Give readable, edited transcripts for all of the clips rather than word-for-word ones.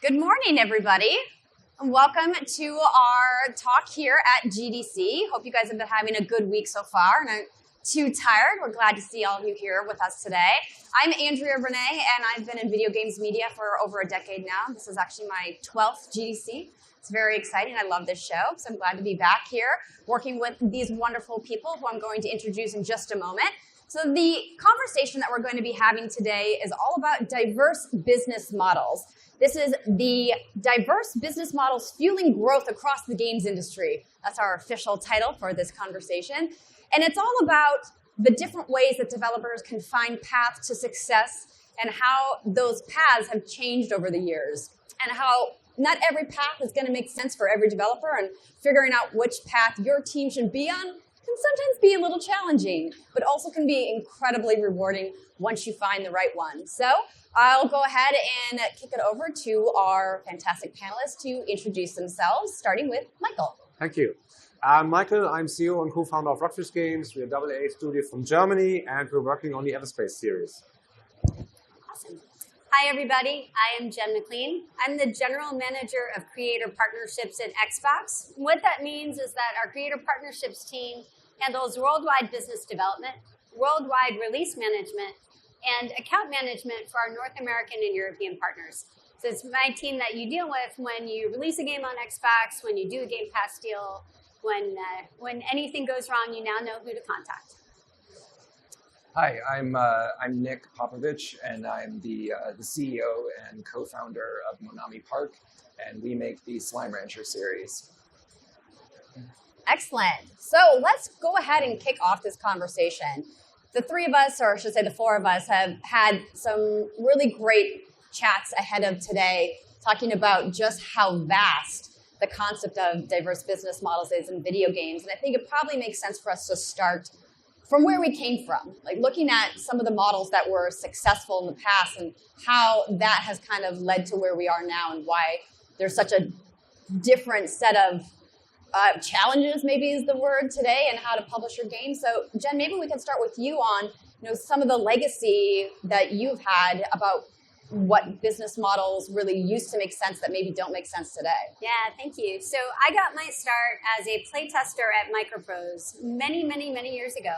Good morning, everybody. And welcome to our talk here at GDC. Hope you guys have been having a good week so far and aren't too tired. We're glad to see all of you here with us today. I'm Andrea Renee, and I've been in video games media for over a decade now. This is actually my 12th GDC. It's very exciting. I love this show, so I'm glad to be back here working with these wonderful people who I'm going to introduce in just a moment. So the conversation that we're going to be having today is all about diverse business models. This is the diverse business models fueling growth across the games industry. That's our official title for this conversation. And it's all about the different ways that developers can find paths to success and how those paths have changed over the years and how not every path is going to make sense for every developer, and figuring out which path your team should be on can sometimes be a little challenging, but also can be incredibly rewarding once you find the right one. So I'll go ahead and kick it over to our fantastic panelists to introduce themselves, starting with Michael. Thank you. I'm Michael. I'm CEO and co-founder of Rockfish Games. We're a AA studio from Germany, and we're working on the Everspace series. Awesome. Hi, everybody. I am Jen MacLean. I'm the General Manager of Creator Partnerships at Xbox. What that means is that our Creator Partnerships team handles worldwide business development, worldwide release management, and account management for our North American and European partners. So it's my team that you deal with when you release a game on Xbox, when you do a Game Pass deal, when anything goes wrong, you now know who to contact. Hi, I'm Nick Popovich, and I'm the CEO and co-founder of Monami Park, and we make the Slime Rancher series. Excellent. So let's go ahead and kick off this conversation. The three of us, or I should say the four of us, have had some really great chats ahead of today talking about just how vast the concept of diverse business models is in video games. And I think it probably makes sense for us to start from where we came from, like looking at some of the models that were successful in the past and how that has kind of led to where we are now and why there's such a different set of challenges, maybe is the word today, and how to publish your game. So Jen, maybe we can start with you on some of the legacy that you've had about what business models really used to make sense that maybe don't make sense today. Yeah, thank you. So I got my start as a playtester at Microprose many, many, many years ago,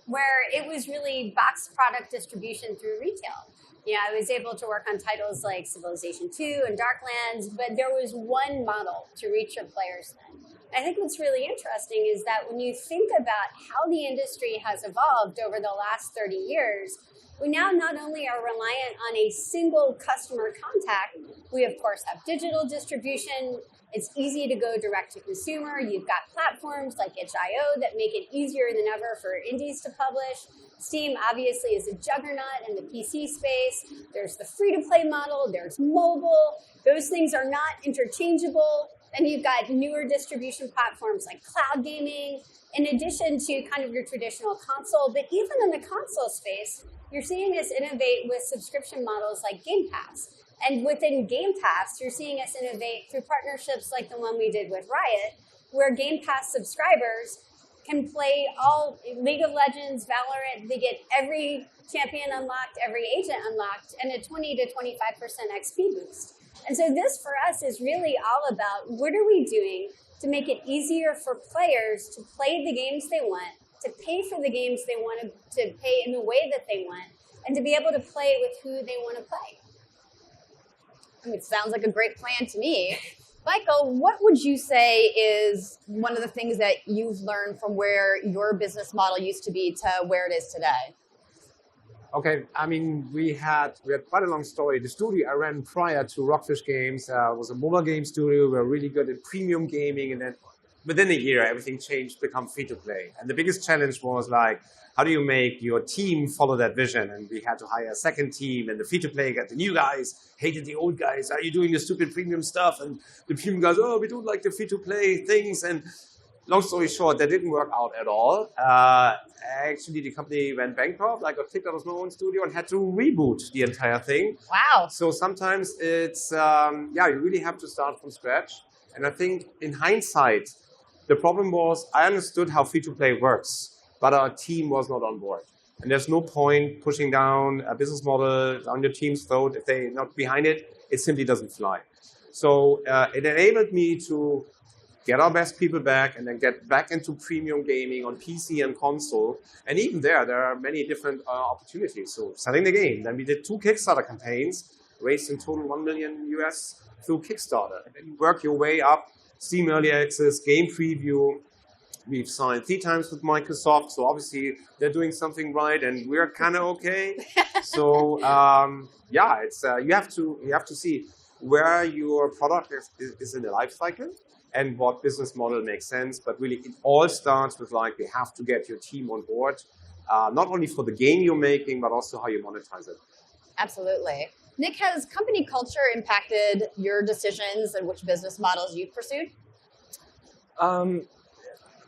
where it was really box product distribution through retail. I was able to work on titles like Civilization 2 and Darklands, but there was one model to reach your players then. I think what's really interesting is that when you think about how the industry has evolved over the last 30 years, we now not only are reliant on a single customer contact, we of course have digital distribution. It's easy to go direct to consumer. You've got platforms like itch.io that make it easier than ever for indies to publish. Steam obviously is a juggernaut in the PC space. There's the free-to-play model, there's mobile. Those things are not interchangeable. Then you've got newer distribution platforms like cloud gaming, in addition to kind of your traditional console. But even in the console space, you're seeing us innovate with subscription models like Game Pass. And within Game Pass, you're seeing us innovate through partnerships like the one we did with Riot, where Game Pass subscribers can play all League of Legends, Valorant. They get every champion unlocked, every agent unlocked, and a 20 to 25% XP boost. And so this for us is really all about what are we doing to make it easier for players to play the games they want, to pay for the games they want to pay in the way that they want, and to be able to play with who they want to play. I mean, it sounds like a great plan to me. Michael, what would you say is one of the things that you've learned from where your business model used to be to where it is today? Okay, I mean, we had quite a long story. The studio I ran prior to Rockfish Games was a mobile game studio. We were really good at premium gaming, and then within a year, everything changed, become free-to-play. And the biggest challenge was like, how do you make your team follow that vision? And we had to hire a second team, and the free-to-play got the new guys, hated the old guys. Are you doing the stupid premium stuff? And the premium guys, oh, we don't like the free-to-play things. And long story short, that didn't work out at all. Actually, the company went bankrupt. I got kicked out of my own studio and had to reboot the entire thing. Wow. So sometimes it's, you really have to start from scratch. And I think in hindsight, the problem was I understood how free-to-play works, but our team was not on board. And there's no point pushing down a business model on your team's throat. If they're not behind it, it simply doesn't fly. So it enabled me to get our best people back and then get back into premium gaming on PC and console. And even there are many different opportunities. So selling the game. Then we did 2 Kickstarter campaigns, raised in total $1 million US through Kickstarter. And then you work your way up, Steam Early Access, game preview. We've signed 3 times with Microsoft, so obviously they're doing something right, and we're kind of okay. So it's you have to see where your product is in the life cycle and what business model makes sense. But really, it all starts with we have to get your team on board, not only for the game you're making, but also how you monetize it. Absolutely. Nick, has company culture impacted your decisions and which business models you've pursued?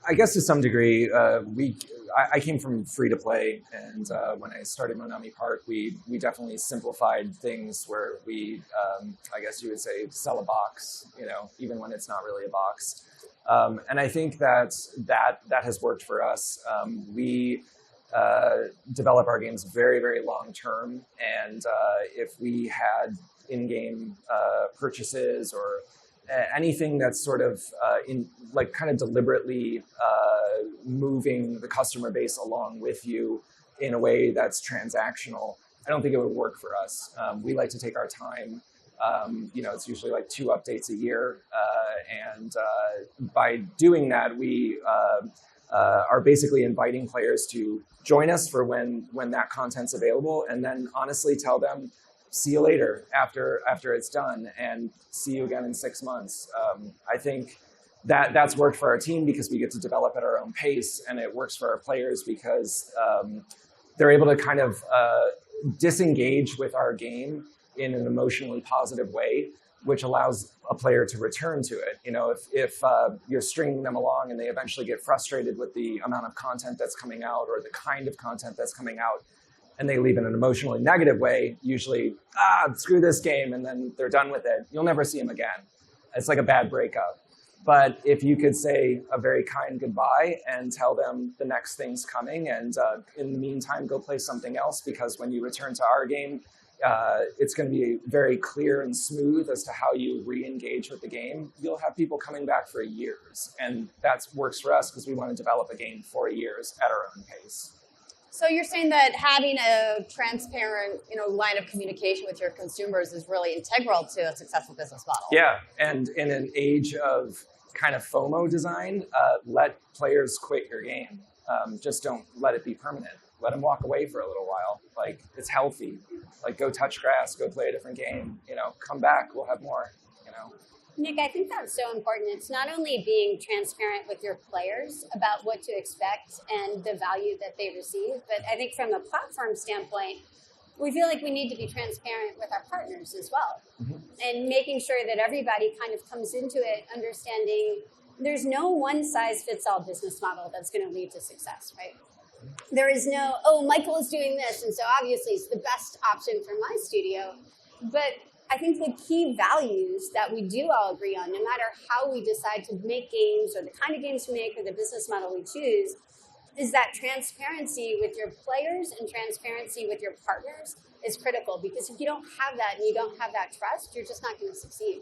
I guess to some degree, I came from free to play, and when I started Monami Park, we definitely simplified things where we, I guess you would say, sell a box, even when it's not really a box. And I think that has worked for us. We develop our games very, very long term, and if we had in-game purchases or anything that's sort of kind of deliberately moving the customer base along with you in a way that's transactional, I don't think it would work for us. We like to take our time. It's usually 2 updates a year. And by doing that, we are basically inviting players to join us for when that content's available, and then honestly tell them, see you later after it's done, and see you again in 6 months. I think that's worked for our team because we get to develop at our own pace, and it works for our players because they're able to kind of disengage with our game in an emotionally positive way, which allows a player to return to it. If you're stringing them along and they eventually get frustrated with the amount of content that's coming out or the kind of content that's coming out, and they leave in an emotionally negative way, usually, screw this game, and then they're done with it, you'll never see them again. It's like a bad breakup. But if you could say a very kind goodbye and tell them the next thing's coming, and in the meantime, go play something else, because when you return to our game, it's going to be very clear and smooth as to how you re-engage with the game. You'll have people coming back for years, and that works for us because we want to develop a game for years at our own pace. So you're saying that having a transparent, line of communication with your consumers is really integral to a successful business model. Yeah, and in an age of kind of FOMO design, let players quit your game. Just don't let it be permanent. Let them walk away for a little while. It's healthy. Go touch grass, go play a different game. Come back, we'll have more. Nick, I think that's so important. It's not only being transparent with your players about what to expect and the value that they receive, but I think from a platform standpoint, we feel like we need to be transparent with our partners as well. Mm-hmm. And making sure that everybody kind of comes into it understanding there's no one-size-fits-all business model that's going to lead to success, right? There is no, Michael is doing this, and so obviously it's the best option for my studio. But I think the key values that we do all agree on, no matter how we decide to make games or the kind of games we make or the business model we choose, is that transparency with your players and transparency with your partners is critical. Because if you don't have that and you don't have that trust, you're just not going to succeed.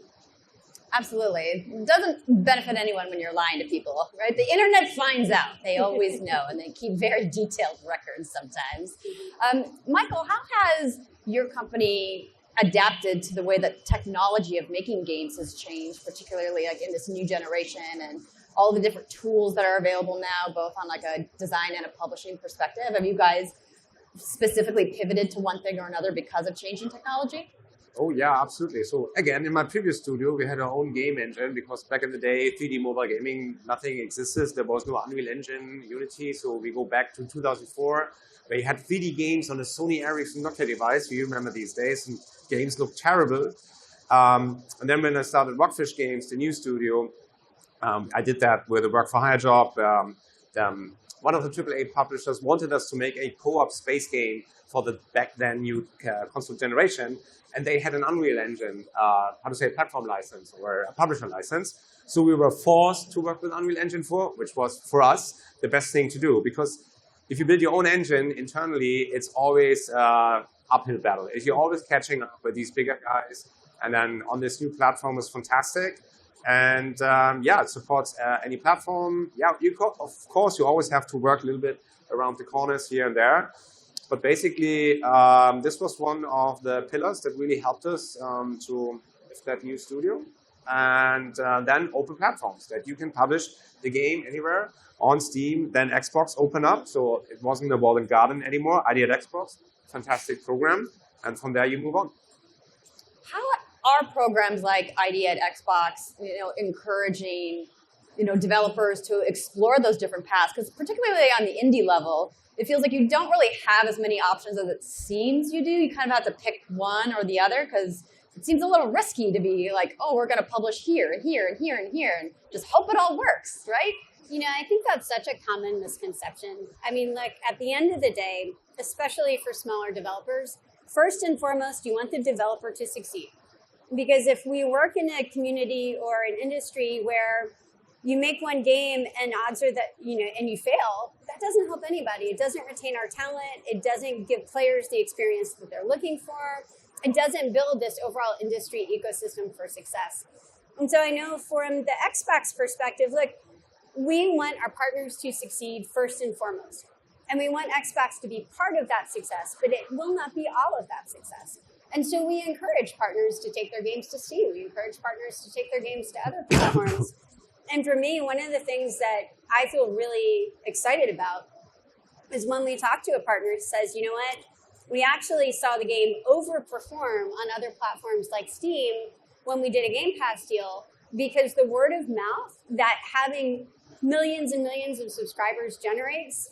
Absolutely. It doesn't benefit anyone when you're lying to people, right? The internet finds out. They always know, and they keep very detailed records sometimes. Michael, how has your company adapted to the way that technology of making games has changed, particularly in this new generation and all the different tools that are available now, both on a design and a publishing perspective? Have you guys specifically pivoted to one thing or another because of changing technology? Oh yeah, absolutely. So again, in my previous studio, we had our own game engine because back in the day, 3D mobile gaming, nothing existed. There was no Unreal Engine, Unity. So we go back to 2004, where you had 3D games on a Sony Ericsson Nokia device. You remember these days, and games looked terrible. And then when I started Rockfish Games, the new studio, I did that with a work-for-hire job. One of the AAA publishers wanted us to make a co-op space game for the back then new console generation. And they had an Unreal Engine, platform license or a publisher license. So we were forced to work with Unreal Engine 4, which was, for us, the best thing to do. Because if you build your own engine internally, it's always uphill battle. If you're always catching up with these bigger guys, and then on this new platform is fantastic. And it supports any platform. Yeah, of course, you always have to work a little bit around the corners here and there. But basically, this was one of the pillars that really helped us to lift that new studio. And then open platforms that you can publish the game anywhere on Steam. Then Xbox open up, so it wasn't a walled garden anymore. ID at Xbox, fantastic program, and from there you move on. How are programs like ID at Xbox, encouraging, developers to explore those different paths? Because particularly on the indie level, it feels like you don't really have as many options as it seems you do. You kind of have to pick one or the other because it seems a little risky to be like, oh, we're going to publish here and here and here and here and just hope it all works, right? I think that's such a common misconception. I mean, like at the end of the day, especially for smaller developers, first and foremost, you want the developer to succeed. Because if we work in a community or an industry where you make one game and odds are that, and you fail, that doesn't help anybody. It doesn't retain our talent. It doesn't give players the experience that they're looking for. It doesn't build this overall industry ecosystem for success. And so I know from the Xbox perspective, look, we want our partners to succeed first and foremost. And we want Xbox to be part of that success, but it will not be all of that success. And so we encourage partners to take their games to Steam. We encourage partners to take their games to other platforms. And for me, one of the things that I feel really excited about is when we talk to a partner who says, you know what, we actually saw the game overperform on other platforms like Steam when we did a Game Pass deal because the word of mouth that having millions and millions of subscribers generates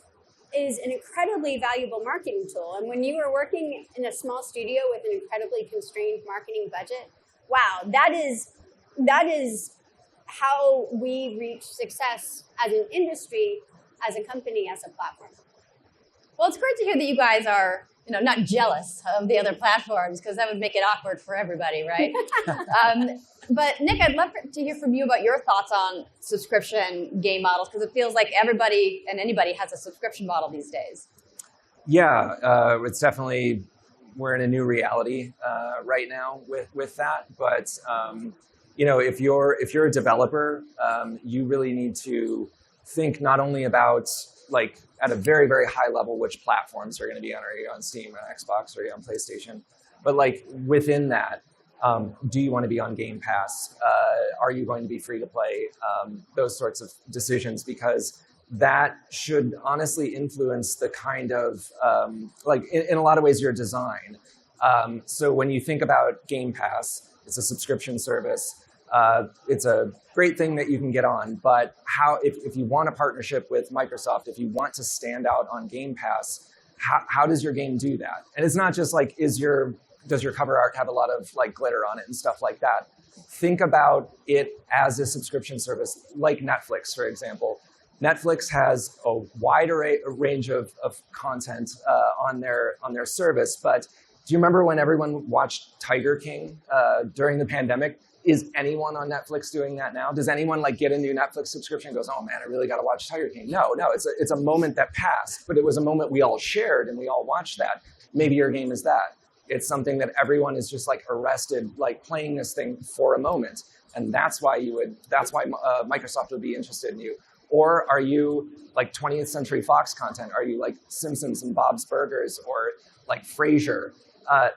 is an incredibly valuable marketing tool. And when you are working in a small studio with an incredibly constrained marketing budget, wow, that is how we reach success as an industry, as a company, as a platform. Well, it's great to hear that you guys are, not jealous of the other platforms because that would make it awkward for everybody, right? But Nick, I'd love to hear from you about your thoughts on subscription game models because it feels like everybody and anybody has a subscription model these days. Yeah, it's definitely, we're in a new reality right now with that. But if you're a developer, you really need to think not only about like at a very, very high level which platforms are going to be on, are you on Steam, or Xbox, or are you on PlayStation? But like within that, do you want to be on Game Pass? Are you going to be free to play? Those sorts of decisions, because that should honestly influence the kind of, in a lot of ways, your design. So when you think about Game Pass, it's a subscription service. It's a great thing that you can get on, but if you want a partnership with Microsoft, if you want to stand out on Game Pass, how does your game do that? And it's not just like, does your cover art have a lot of like glitter on it and stuff like that? Think about it as a subscription service, like Netflix, for example. Netflix has a wide range of content on their service, but do you remember when everyone watched Tiger King during the pandemic? Is anyone on Netflix doing that now? Does anyone like get a new Netflix subscription and goes, oh man, I really got to watch Tiger King? No, it's a moment that passed, but it was a moment we all shared and we all watched that. Maybe your game is that. It's something that everyone is just like arrested, like playing this thing for a moment. And that's why Microsoft would be interested in you. Or are you like 20th Century Fox content? Are you like Simpsons and Bob's Burgers or like Frasier?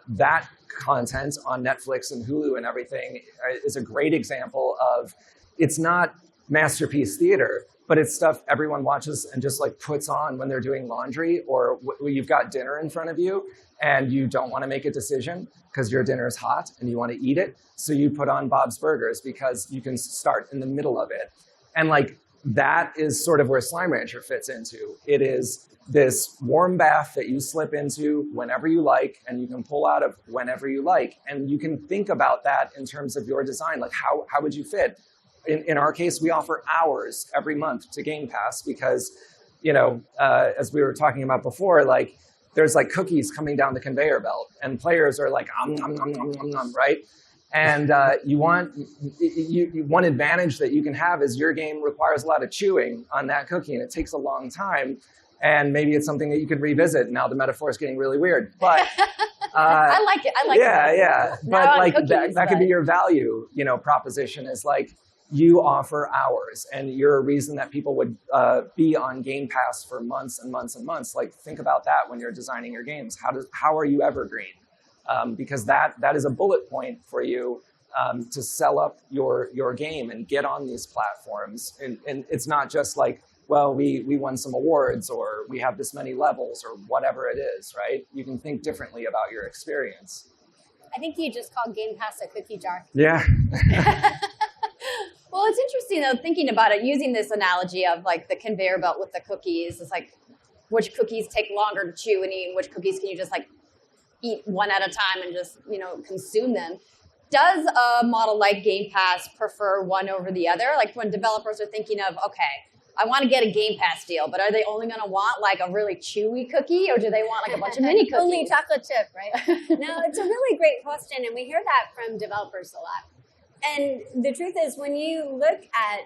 That content on Netflix and Hulu and everything is a great example of, it's not masterpiece theater, but it's stuff everyone watches and just like puts on when they're doing laundry, or you've got dinner in front of you and you don't want to make a decision because your dinner is hot and you want to eat it. So you put on Bob's Burgers because you can start in the middle of it. And like, that is sort of where Slime Rancher fits into. It is this warm bath that you slip into whenever you like, and you can pull out of whenever you like. And you can think about that in terms of your design. Like how would you fit? In our case, we offer hours every month to Game Pass because, as we were talking about before, like there's like cookies coming down the conveyor belt and players are like, right? And one advantage that you can have is your game requires a lot of chewing on that cookie and it takes a long time. And maybe it's something that you could revisit. Now the metaphor is getting really weird, but I like it. I like it. yeah. Now But like cookies, that could be your value, proposition is like you offer hours, and you're a reason that people would be on Game Pass for months and months and months. Like think about that when you're designing your games. How are you evergreen? Because that is a bullet point for you to sell up your game and get on these platforms. And it's not just like, well, we won some awards or we have this many levels or whatever it is, right? You can think differently about your experience. I think you just called Game Pass a cookie jar. Yeah. Well, it's interesting though, thinking about it, using this analogy of like the conveyor belt with the cookies. It's like, which cookies take longer to chew and eat, and which cookies can you just like eat one at a time and just, consume them. Does a model like Game Pass prefer one over the other? Like when developers are thinking of, okay, I want to get a Game Pass deal, but are they only going to want like a really chewy cookie, or do they want like a bunch of mini cookies? Only chocolate chip, right? No, it's a really great question, and we hear that from developers a lot. And the truth is, when you look at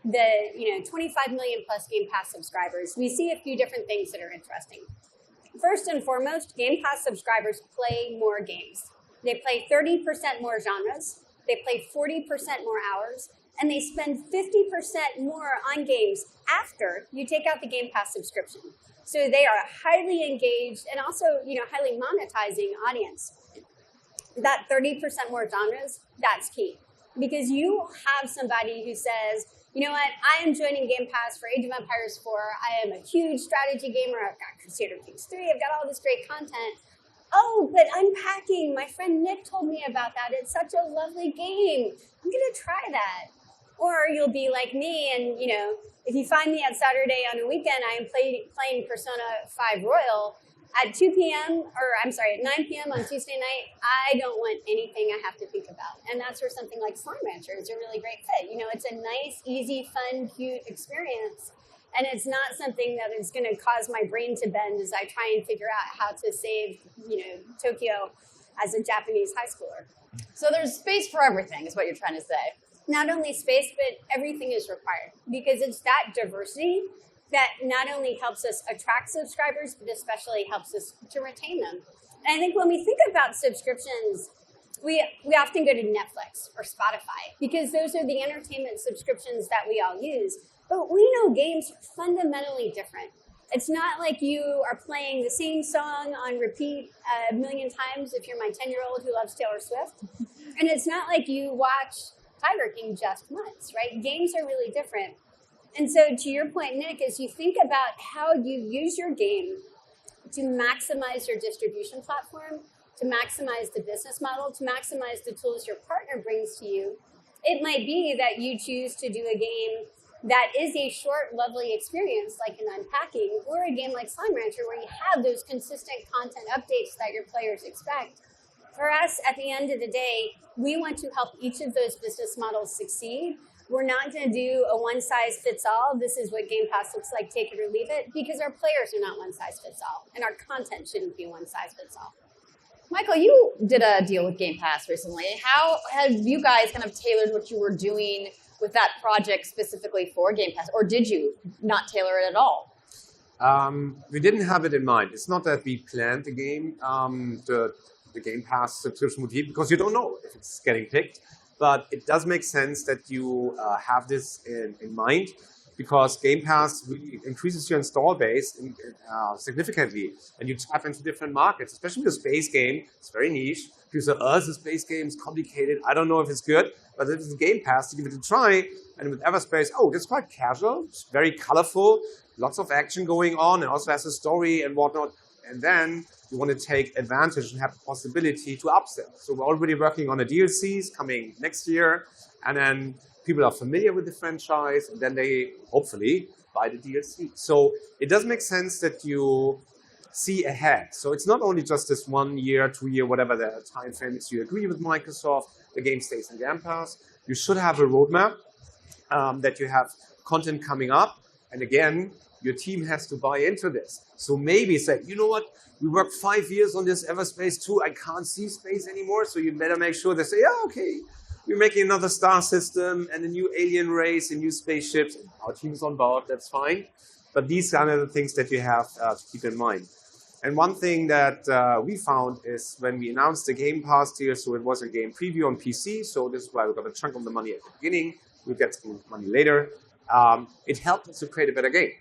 the 25 million plus Game Pass subscribers, we see a few different things that are interesting. First and foremost, Game Pass subscribers play more games. They play 30% more genres, they play 40% more hours, and they spend 50% more on games after you take out the Game Pass subscription. So they are a highly engaged and also, highly monetizing audience. That 30% more genres, that's key. Because you have somebody who says, you know what, I am joining Game Pass for Age of Empires 4. I am a huge strategy gamer. I've got Crusader Kings 3. I've got all this great content. Oh, but unpacking, my friend Nick told me about that. It's such a lovely game. I'm going to try that. Or you'll be like me and, if you find me at Saturday on a weekend, I am playing Persona 5 Royal at 2 p.m. at 9 p.m. on Tuesday night. I don't want anything I have to think about. And that's where something like Slime Rancher is a really great fit. It's a nice, easy, fun, cute experience. And it's not something that is going to cause my brain to bend as I try and figure out how to save, Tokyo as a Japanese high schooler. So there's space for everything is what you're trying to say. Not only space, but everything is required, because it's that diversity that not only helps us attract subscribers, but especially helps us to retain them. And I think when we think about subscriptions, we often go to Netflix or Spotify, because those are the entertainment subscriptions that we all use. But we know games are fundamentally different. It's not like you are playing the same song on repeat a million times if you're my 10-year-old who loves Taylor Swift. And it's not like you watch Tiger King just once, right? Games are really different. And so to your point, Nick, as you think about how you use your game to maximize your distribution platform, to maximize the business model, to maximize the tools your partner brings to you, it might be that you choose to do a game that is a short, lovely experience like an unpacking, or a game like Slime Rancher where you have those consistent content updates that your players expect. For us, at the end of the day, we want to help each of those business models succeed. We're not going to do a one-size-fits-all. This is what Game Pass looks like, take it or leave it, because our players are not one-size-fits-all, and our content shouldn't be one-size-fits-all. Michael, you did a deal with Game Pass recently. How have you guys kind of tailored what you were doing with that project specifically for Game Pass, or did you not tailor it at all? We didn't have it in mind. It's not that we planned the game, the Game Pass subscription would be, because you don't know if it's getting picked. But it does make sense that you have this in mind, because Game Pass really increases your install base significantly, and you tap into different markets, especially with a space game. It's very niche. People say, oh, the space game is complicated. I don't know if it's good, but if it's Game Pass, to give it a try. And with Everspace, oh, it's quite casual. It's very colorful, lots of action going on, and also has a story and whatnot. And then you want to take advantage and have the possibility to upsell. So we're already working on the DLCs coming next year, and then people are familiar with the franchise, and then they hopefully buy the DLC. So it does make sense that you see ahead. So it's not only just this 1 year, 2 year, whatever the time frame is you agree with Microsoft, the game stays in Game Pass. You should have a roadmap that you have content coming up. And again, your team has to buy into this. So maybe say, you know what, we worked 5 years on this Everspace 2, I can't see space anymore, so you better make sure they say, yeah, okay, we're making another star system and a new alien race and new spaceships. Our team's on board, that's fine. But these are the things that you have to keep in mind. And one thing that we found is when we announced the Game Pass deal, so it was a game preview on PC, so this is why we got a chunk of the money at the beginning, we get some money later. It helped us to create a better game.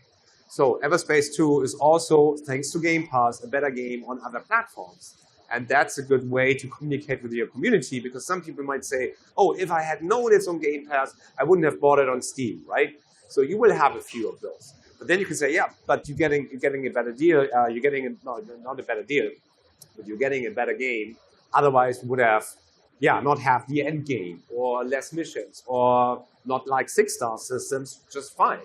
So Everspace 2 is also, thanks to Game Pass, a better game on other platforms. And that's a good way to communicate with your community, because some people might say, oh, if I had known it's on Game Pass, I wouldn't have bought it on Steam, right? So you will have a few of those. But then you can say, yeah, but you're getting a better deal. You're getting not a better deal, but you're getting a better game. Otherwise, we would have, not have the end game or less missions or not like 6-star systems, just 5.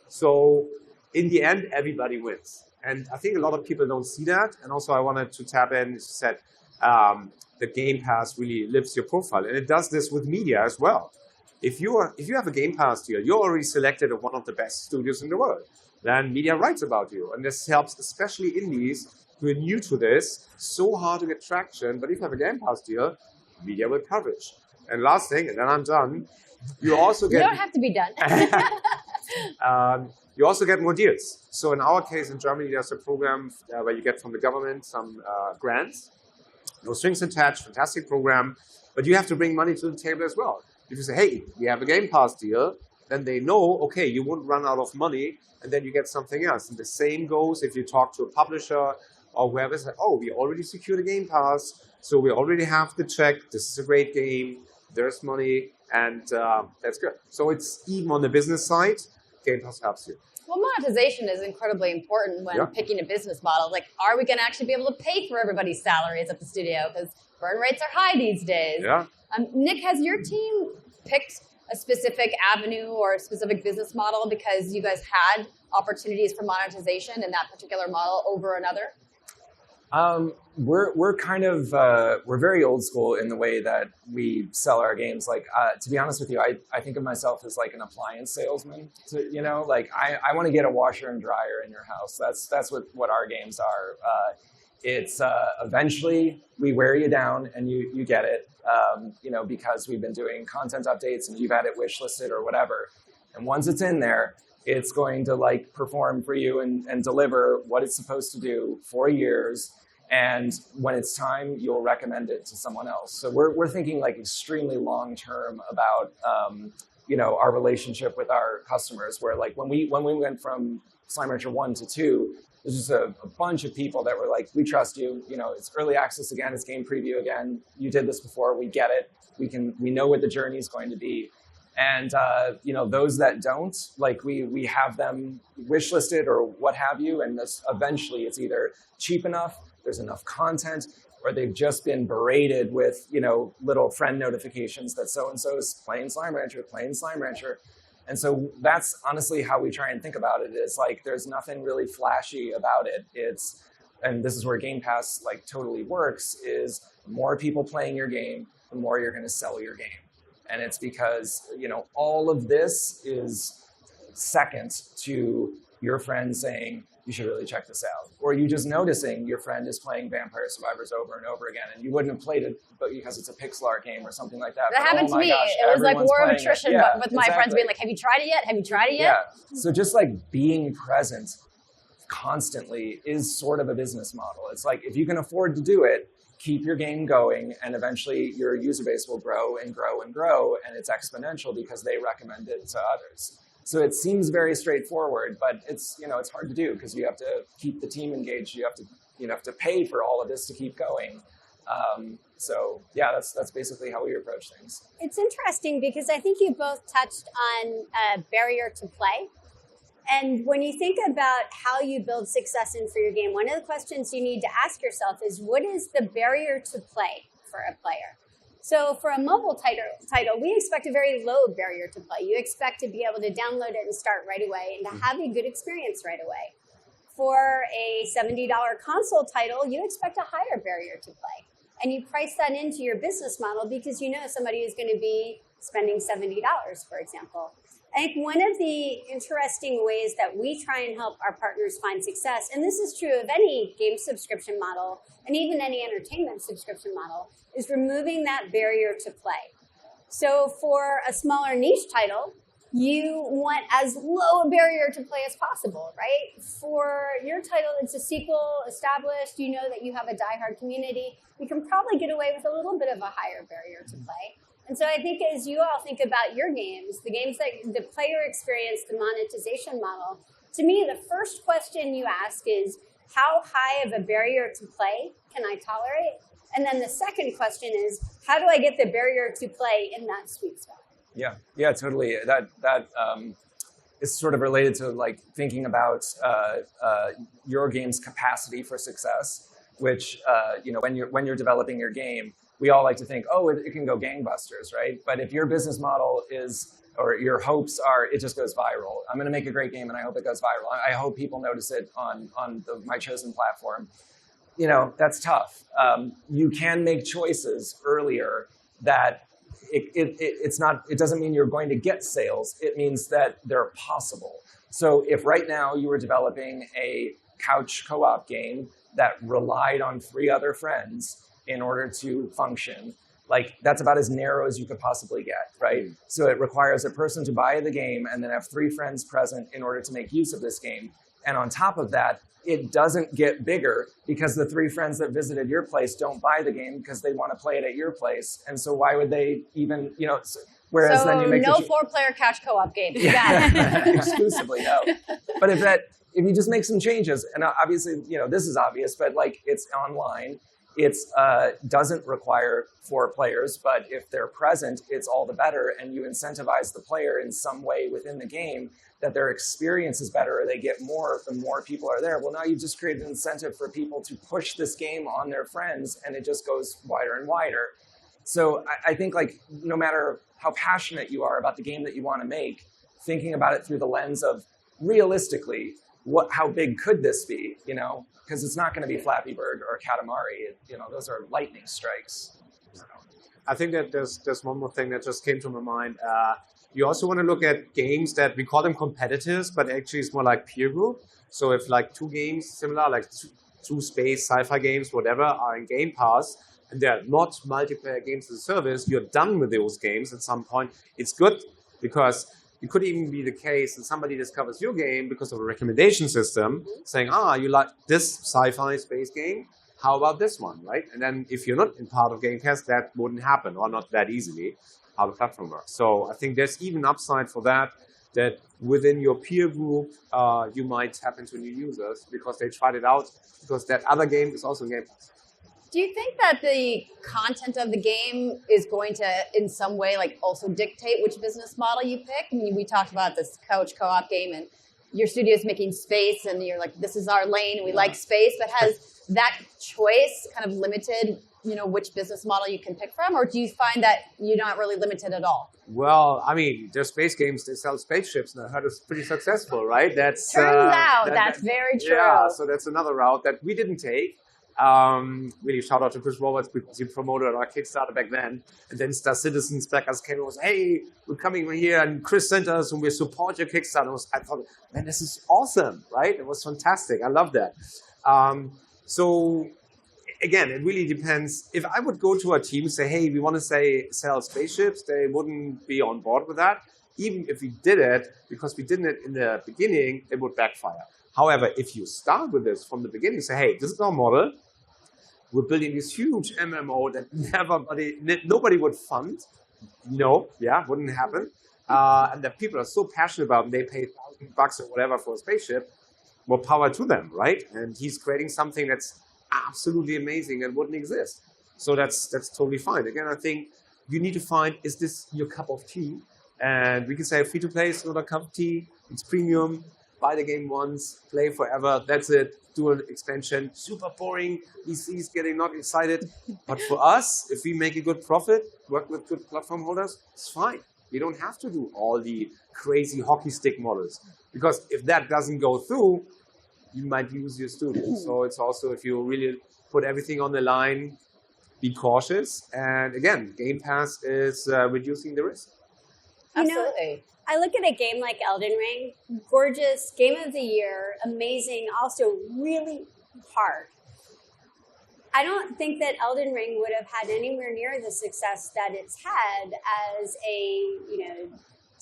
So in the end, everybody wins. And I think a lot of people don't see that. And also I wanted to tap in, said the Game Pass really lifts your profile. And it does this with media as well. If you have a Game Pass deal, you're already selected as one of the best studios in the world. Then media writes about you. And this helps especially indies who are new to this, so hard to get traction. But if you have a Game Pass deal, media will coverage. And last thing, and then I'm done, you also get... You don't have to be done. You also get more deals. So in our case, in Germany, there's a program where you get from the government some grants. No strings attached, fantastic program. But you have to bring money to the table as well. If you say, hey, we have a Game Pass deal, then they know, okay, you won't run out of money, and then you get something else. And the same goes if you talk to a publisher or whoever says, oh, we already secured a Game Pass, so we already have the check, this is a great game, there's money, and that's good. So it's even on the business side, Game Pass helps you. Well, monetization is incredibly important when picking a business model. Like, are we going to actually be able to pay for everybody's salaries at the studio? Because burn rates are high these days. Yeah. Nick, has your team picked a specific avenue or a specific business model because you guys had opportunities for monetization in that particular model over another? We're kind of we're very old school in the way that we sell our games. Like to be honest with you, I think of myself as like an appliance salesman. Like I want to get a washer and dryer in your house. That's what our games are. It's eventually we wear you down and you get it. Because we've been doing content updates and you've had it wishlisted or whatever. And once it's in there, it's going to like perform for you and deliver what it's supposed to do for years. And when it's time, you'll recommend it to someone else. So we're thinking like extremely long term about our relationship with our customers. Where like when we went from Slime Rancher 1 to 2, there's just a bunch of people that were like, we trust you. It's early access again, it's game preview again. You did this before, we get it. We know what the journey is going to be. And those that don't, like we have them wishlisted or what have you. And this eventually it's either cheap enough, there's enough content, or they've just been berated with, little friend notifications that so-and-so is playing Slime Rancher. And so that's honestly how we try and think about it. Is like there's nothing really flashy about it. And this is where Game Pass like totally works, is more people playing your game, the more you're going to sell your game. And it's because, all of this is second to your friend saying, you should really check this out. Or you just noticing your friend is playing Vampire Survivors over and over again, and you wouldn't have played it but because it's a pixel art game or something like that. That happened to me. Gosh, it was like war of playing attrition with my friends being like, have you tried it yet? Have you tried it yet? Yeah. So just like being present constantly is sort of a business model. It's like, if you can afford to do it, keep your game going, and eventually your user base will grow and grow and grow, and it's exponential because they recommend it to others. So it seems very straightforward, but it's it's hard to do because you have to keep the team engaged. You have to pay for all of this to keep going. So yeah, that's basically how we approach things. It's interesting because I think you both touched on a barrier to play. And when you think about how you build success in for your game, one of the questions you need to ask yourself is, what is the barrier to play for a player? So for a mobile title, we expect a very low barrier to play. You expect to be able to download it and start right away and to have a good experience right away. For a $70 console title, you expect a higher barrier to play. And you price that into your business model because you know somebody is going to be spending $70, for example. I think one of the interesting ways that we try and help our partners find success, and this is true of any game subscription model and even any entertainment subscription model, is removing that barrier to play. So for a smaller niche title, you want as low a barrier to play as possible, right? For your title, it's a sequel established. You know that you have a diehard community. You can probably get away with a little bit of a higher barrier to play. And so I think as you all think about your games, the games that the player experience, the monetization model, to me, the first question you ask is, how high of a barrier to play can I tolerate? And then the second question is, how do I get the barrier to play in that sweet spot? Yeah, totally. That is sort of related to like thinking about your game's capacity for success. Which when you're developing your game, we all like to think, oh, it can go gangbusters, right? But if your business model is, or your hopes are, it just goes viral. I'm going to make a great game, and I hope it goes viral. I hope people notice it on my chosen platform. That's tough. You can make choices earlier that it doesn't mean you're going to get sales. It means that they're possible. So if right now you were developing a couch co-op game that relied on 3 other friends in order to function, like that's about as narrow as you could possibly get, right? So it requires a person to buy the game and then have 3 friends present in order to make use of this game. And on top of that, it doesn't get bigger because the 3 friends that visited your place don't buy the game because they want to play it at your place. And so why would they even, whereas so then you make no 4-player couch co-op games. Yeah. Exclusively, no. But if you just make some changes, and obviously, this is obvious, but like it's online, it doesn't require 4 players, but if they're present, it's all the better. And you incentivize the player in some way within the game that their experience is better, or they get more if the more people are there. Well, now you've just created an incentive for people to push this game on their friends, and it just goes wider and wider. So I think like no matter how passionate you are about the game that you want to make, thinking about it through the lens of realistically, how big could this be, because it's not going to be Flappy Bird or Katamari. Those are lightning strikes. I think that there's one more thing that just came to my mind. You also want to look at games that we call them competitors, but actually it's more like peer group. So if like 2 games similar, like two space sci-fi games, whatever, are in Game Pass, and they're not multiplayer games as a service, you're done with those games at some point. It's good because it could even be the case that somebody discovers your game because of a recommendation system saying, you like this sci-fi space game? How about this one, right? And then if you're not in part of Game Pass, that wouldn't happen, or not that easily, how the platform works. So I think there's even upside for that within your peer group, you might tap into new users because they tried it out, because that other game is also in Game Pass. Do you think that the content of the game is going to, in some way, like also dictate which business model you pick? I mean, we talked about this couch co-op game, and your studio is making space, and you're like, this is our lane, and we like space. But has that choice kind of limited, which business model you can pick from, or do you find that you're not really limited at all? Well, I mean, there's space games that sell spaceships, and I heard it's pretty successful, right? Turns out that's very true. Yeah, so that's another route that we didn't take. Really shout out to Chris Roberts because he promoted our Kickstarter back then, and then Star Citizens backers came and was, hey, we're coming here, and Chris sent us, and we support your Kickstarter. I thought, man, this is awesome, right? It was fantastic. I love that. So again, it really depends. If I would go to a team and say, hey, we want to sell spaceships, they wouldn't be on board with that. Even if we did it, because we did it in the beginning, it would backfire. However, if you start with this from the beginning, say, hey, this is our model. We're building this huge MMO that nobody would fund. Wouldn't happen. And that people are so passionate about, and they pay $1,000 or whatever for a spaceship. More power to them, right? And he's creating something that's absolutely amazing and wouldn't exist. So that's totally fine. Again, I think you need to find, is this your cup of tea? And we can say free to play is not a cup of tea. It's premium. Buy the game once, play forever. That's it. Do an expansion. Super boring. VC's getting not excited. But for us, if we make a good profit, work with good platform holders, it's fine. You don't have to do all the crazy hockey stick models, because if that doesn't go through, you might lose your studio. So it's also, if you really put everything on the line, be cautious. And again, Game Pass is reducing the risk. Absolutely. I look at a game like Elden Ring, gorgeous, game of the year, amazing, also really hard. I don't think that Elden Ring would have had anywhere near the success that it's had as a,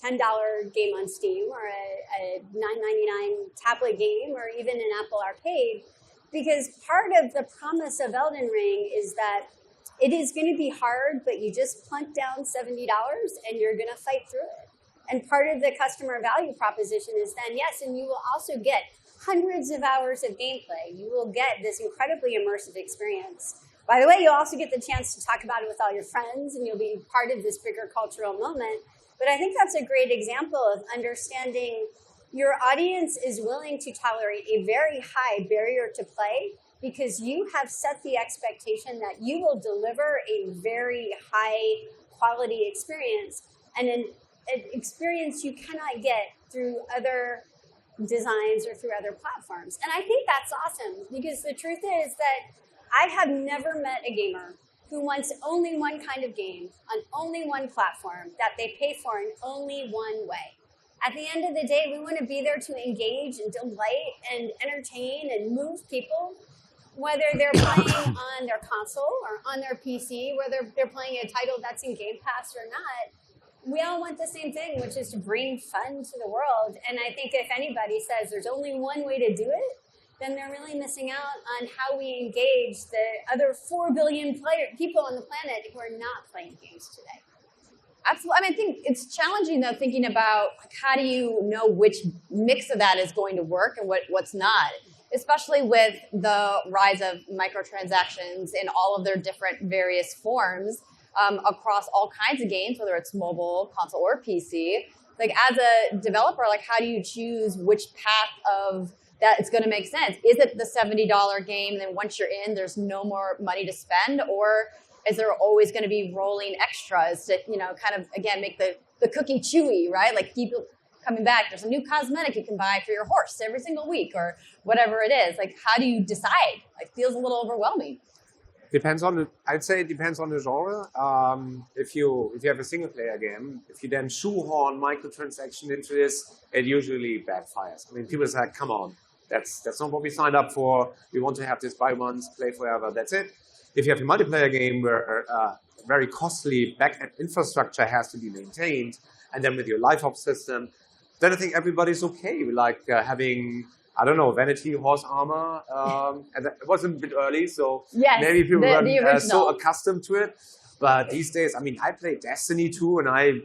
$10 game on Steam or a $9.99 tablet game or even an Apple Arcade, because part of the promise of Elden Ring is that it is going to be hard, but you just plunk down $70 and you're going to fight through it. And part of the customer value proposition is then, yes, and you will also get hundreds of hours of gameplay. You will get this incredibly immersive experience. By the way, you'll also get the chance to talk about it with all your friends, and you'll be part of this bigger cultural moment. But I think that's a great example of understanding your audience is willing to tolerate a very high barrier to play because you have set the expectation that you will deliver a very high quality experience, and an experience you cannot get through other designs or through other platforms. And I think that's awesome, because the truth is that I have never met a gamer who wants only one kind of game on only one platform that they pay for in only one way. At the end of the day, we want to be there to engage and delight and entertain and move people, whether they're playing on their console or on their PC, whether they're playing a title that's in Game Pass or not. We all want the same thing, which is to bring fun to the world. And I think if anybody says there's only one way to do it, then they're really missing out on how we engage the other 4 billion people on the planet who are not playing games today. Absolutely. I mean, I think it's challenging, though, thinking about how do you know which mix of that is going to work and what's not, especially with the rise of microtransactions in all of their different various forms across all kinds of games, whether it's mobile, console, or PC. Like, as a developer, like, how do you choose which path of that it's going to make sense? Is it the $70 game, and then once you're in, there's no more money to spend? Or is there always going to be rolling extras to, kind of, again, make the cookie chewy, right? Like, keep coming back. There's a new cosmetic you can buy for your horse every single week or whatever it is. Like, how do you decide? Like, feels a little overwhelming. I'd say it depends on the genre. If you have a single player game, if you then shoehorn microtransaction into this, it usually backfires. I mean, people say, come on, that's not what we signed up for. We want to have this buy once, play forever, that's it. If you have a multiplayer game where very costly back-end infrastructure has to be maintained, and then with your life ops system, then I think everybody's okay. Like having, I don't know, vanity horse armor. And it was a bit early, so yes, maybe people weren't so accustomed to it. But these days, I mean, I play Destiny 2, and I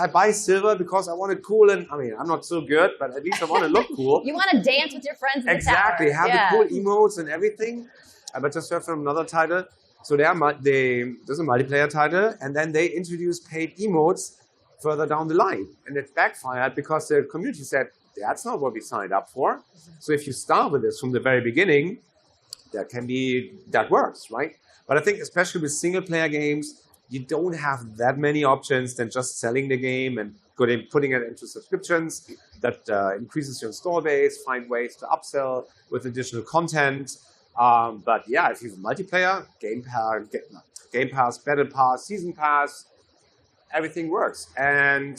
buy silver because I want it cool. And I mean, I'm not so good, but at least I want to look cool. You want to dance with your friends in exactly, the tower. Have the cool emotes and everything. But just heard from another title. So there's a multiplayer title, and then they introduced paid emotes further down the line. And it backfired because the community said, that's not what we signed up for. So if you start with this from the very beginning, that works, right? But I think especially with single player games, you don't have that many options than just selling the game and putting it into subscriptions. That increases your install base, find ways to upsell with additional content. But yeah, if you have multiplayer, Game Pass, Battle Pass, Season Pass, everything works. And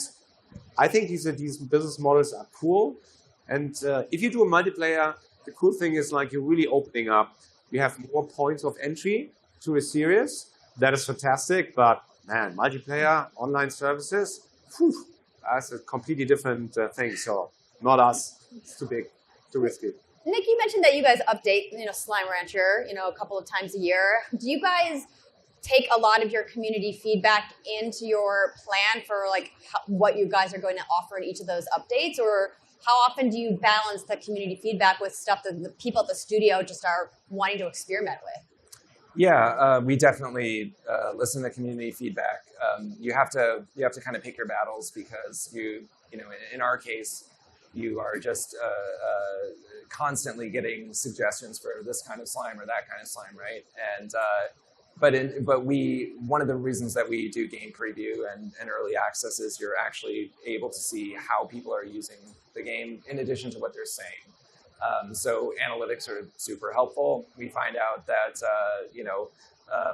I think these business models are cool. And if you do a multiplayer, the cool thing is like you're really opening up. You have more points of entry to a series. That is fantastic. But man, multiplayer, online services, that's a completely different thing. So not us. It's too big, too risky. Nick, you mentioned that you guys update, Slime Rancher, a couple of times a year. Do you guys take a lot of your community feedback into your plan for like what you guys are going to offer in each of those updates? Or how often do you balance the community feedback with stuff that the people at the studio just are wanting to experiment with? Yeah, we definitely listen to community feedback. You have to kind of pick your battles because in our case, you are just constantly getting suggestions for this kind of slime or that kind of slime, right? And one of the reasons that we do game preview and early access is you're actually able to see how people are using the game in addition to what they're saying. So analytics are super helpful. We find out that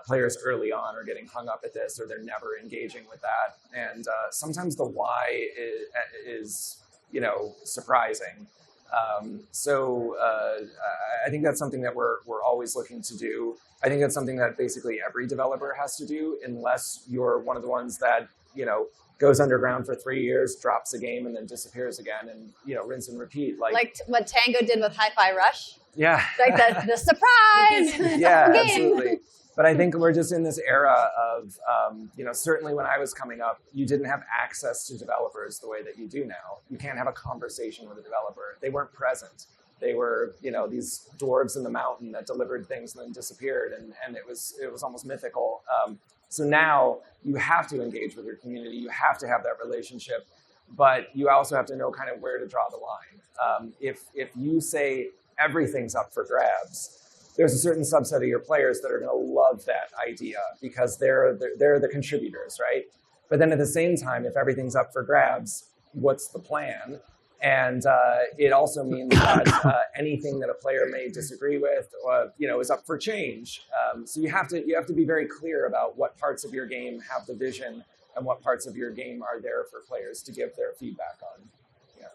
players early on are getting hung up at this, or they're never engaging with that, and sometimes the why is surprising. I think that's something that we're always looking to do. I think that's something that basically every developer has to do, unless you're one of the ones that, goes underground for 3 years, drops a game, and then disappears again, and rinse and repeat. Like what Tango did with Hi-Fi Rush. Yeah. Like the surprise. Yeah, game. absolutely. But I think we're just in this era of, certainly when I was coming up, you didn't have access to developers the way that you do now. You can't have a conversation with a developer. They weren't present. They were, these dwarves in the mountain that delivered things and then disappeared, and it was almost mythical. So now you have to engage with your community. You have to have that relationship, but you also have to know kind of where to draw the line. If you say everything's up for grabs, there's a certain subset of your players that are going to love that idea because they're the contributors, right? But then at the same time, if everything's up for grabs, what's the plan? And it also means that anything that a player may disagree with, is up for change. So you have to be very clear about what parts of your game have the vision and what parts of your game are there for players to give their feedback on.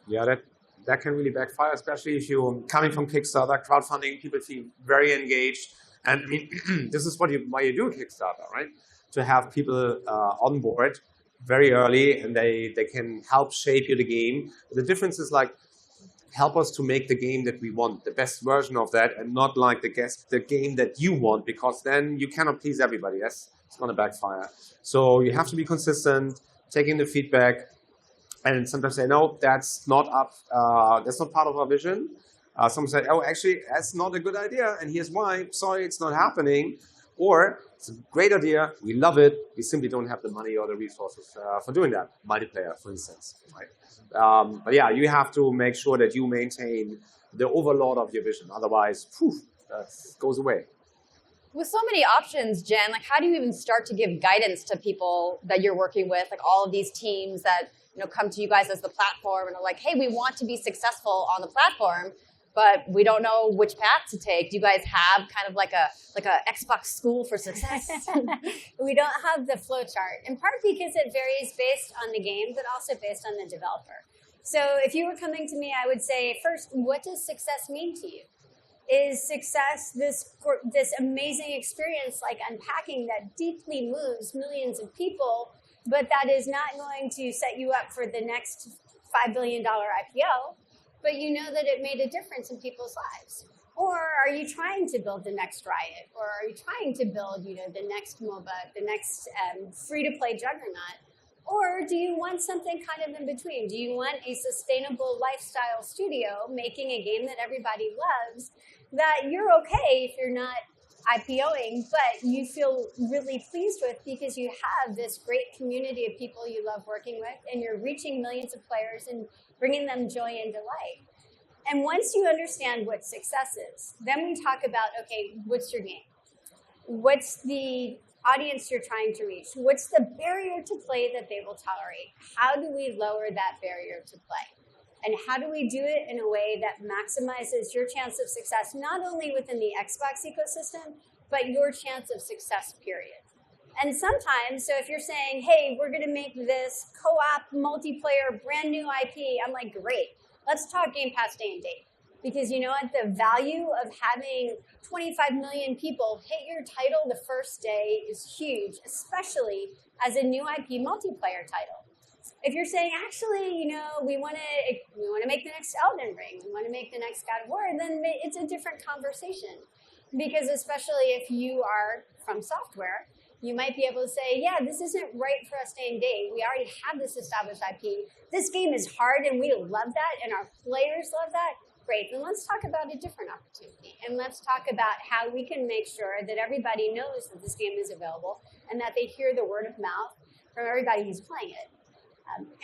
Yeah, that can really backfire, especially if you're coming from Kickstarter, crowdfunding. People feel very engaged, and I mean, this is why you do Kickstarter, right? To have people on board very early, and they can help shape you the game. The difference is help us to make the game that we want, the best version of that, and not the game that you want, because then you cannot please everybody. It's going to backfire. So you have to be consistent, taking the feedback, and sometimes say, no, that's not part of our vision. Some say, oh, actually, that's not a good idea, and here's why. Sorry, it's not happening. Or it's a great idea, we love it, we simply don't have the money or the resources for doing that. Multiplayer, for instance, right? But yeah, you have to make sure that you maintain the overlord of your vision. Otherwise, that goes away. With so many options, Jen, how do you even start to give guidance to people that you're working with, all of these teams that come to you guys as the platform and are like, hey, we want to be successful on the platform, but we don't know which path to take. Do you guys have kind of like a Xbox school for success? We don't have the flow chart, in part because it varies based on the game, but also based on the developer. So if you were coming to me, I would say, first, what does success mean to you? Is success this amazing experience like unpacking that deeply moves millions of people, but that is not going to set you up for the next $5 billion IPO? But you know that it made a difference in people's lives? Or are you trying to build the next Riot? Or are you trying to build, the next MOBA, the next free-to-play juggernaut? Or do you want something kind of in between? Do you want a sustainable lifestyle studio making a game that everybody loves, that you're okay if you're not IPOing, but you feel really pleased with because you have this great community of people you love working with, and you're reaching millions of players and bringing them joy and delight. And once you understand what success is, then we talk about, okay, what's your game? What's the audience you're trying to reach? What's the barrier to play that they will tolerate? How do we lower that barrier to play? And how do we do it in a way that maximizes your chance of success, not only within the Xbox ecosystem, but your chance of success, period? And sometimes, so if you're saying, hey, we're going to make this co-op multiplayer brand new IP, I'm like, great, let's talk Game Pass day and date. Because you know what? The value of having 25 million people hit your title the first day is huge, especially as a new IP multiplayer title. If you're saying, actually, we want to make the next Elden Ring, we want to make the next God of War, then it's a different conversation. Because especially if you are from software, you might be able to say, yeah, this isn't right for us day and date. We already have this established IP. This game is hard and we love that and our players love that. Great, then let's talk about a different opportunity. And let's talk about how we can make sure that everybody knows that this game is available and that they hear the word of mouth from everybody who's playing it.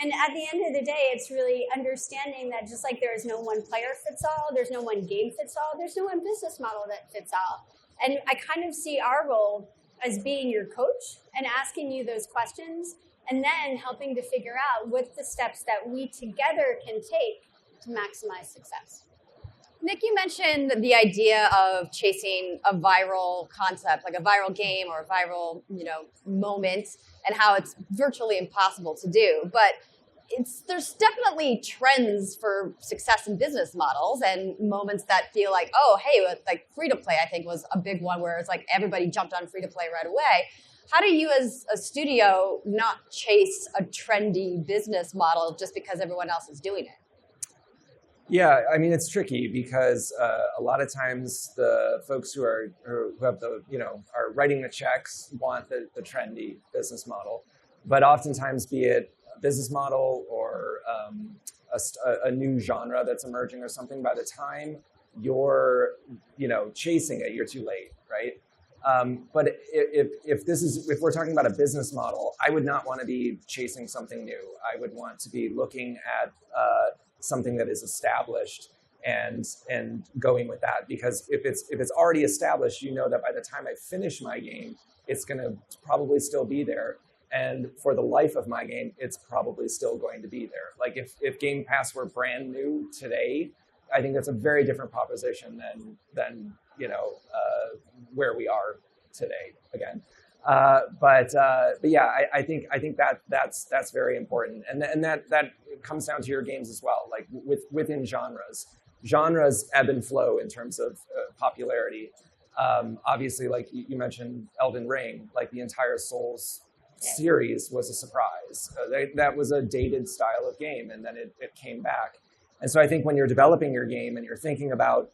And at the end of the day, it's really understanding that just like there is no one player fits all, there's no one game fits all, there's no one business model that fits all. And I kind of see our role as being your coach and asking you those questions and then helping to figure out what the steps that we together can take to maximize success. Nick, you mentioned the idea of chasing a viral concept, like a viral game or a viral, moment, and how it's virtually impossible to do. But there's definitely trends for success in business models and moments that feel like, oh, hey, like free to play, I think was a big one where it's like everybody jumped on free to play right away. How do you as a studio not chase a trendy business model just because everyone else is doing it? Yeah, I mean, it's tricky because a lot of times the folks who have the, are writing the checks want the trendy business model. But oftentimes, be it a business model or a new genre that's emerging or something, by the time you're, chasing it, you're too late, right? But if we're talking about a business model, I would not want to be chasing something new. I would want to be looking at something that is established and going with that, because if it's already established, that by the time I finish my game, it's going to probably still be there, and for the life of my game, it's probably still going to be there. Like if Game Pass were brand new today, I think that's a very different proposition than where we are today again. But yeah, I think that's very important, and that comes down to your games as well. Like within genres ebb and flow in terms of popularity. Obviously, like you mentioned, Elden Ring, like the entire Souls series was a surprise. That was a dated style of game, and then it came back. And so I think when you're developing your game and you're thinking about,